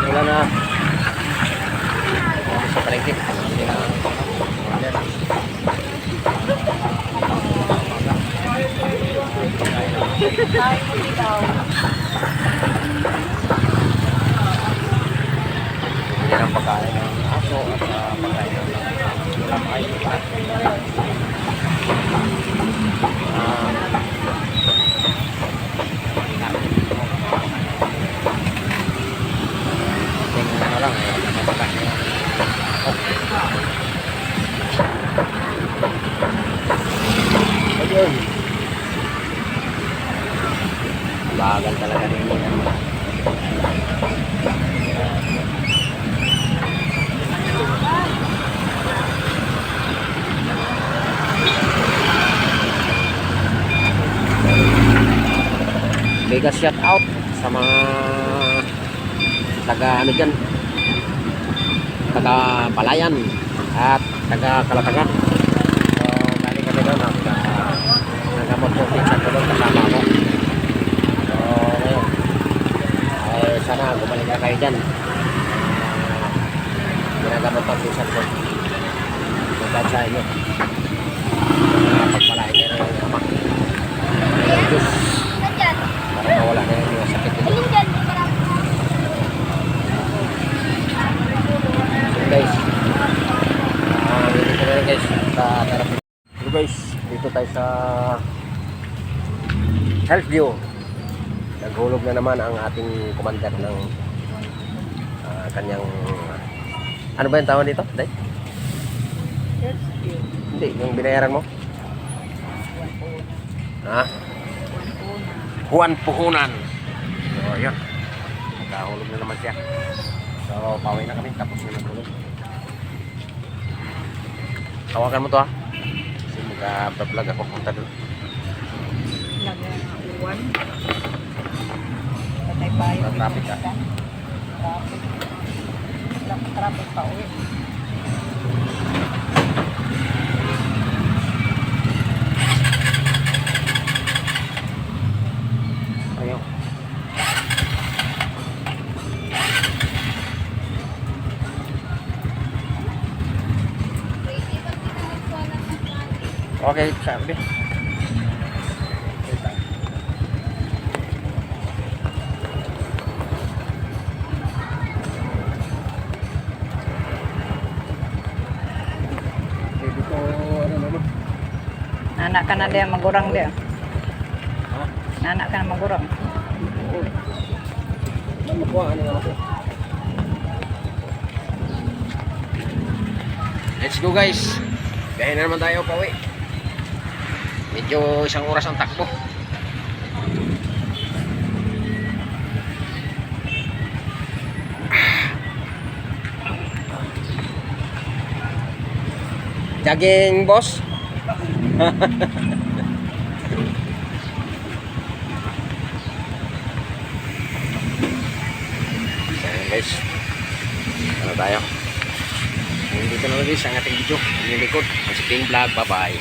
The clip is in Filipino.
Wala na. Sa palengke. Hindi na. Hindi ng pagkain ng aso at pagkain ng lamay. Tingnan na lang. Pagkain. Ayun. Bagal talaga rin yan. Mega shout out sa mga taga ano dyan, taga Palayan at taga Kalatagan. So galing kami doon, nagamot po pinsan ko doon, kasama ako. So ngayon ay sana gumaling na kayo dyan. Ginagamot po pinsan ko magkad sa inyo, pagpalain kayo ng ama Diyos para mawala na yung sakit nito. Guys, dito na guys sa therapy. So guys, dito tayo sa Health View. Naghulog na naman ang ating commander ng kanyang ano ba yung tawag dito? Day? Hindi, yung binayaran mo? Ha? Juan Puhunan. So yun, nakahulog na naman siya. So, paway na kami, tapos na nagulog. Hawakan mo to ha. Kasi mag-vlog ako, punta doon. Lagay ang uwan. Patay bayo. Traffic ha. Traffic pa uwi. Ayaw. Okay, sabi. Anak ka na dia magurang dia. Anak ka na magurang. Let's go guys. Biyahe na naman tayo pauwi. Medyo isang oras ang takbo. Jogging boss. Ayan guys, ano tayo? Dito na guys ang ating video. Ang likod, ang King Vlog. Bye bye.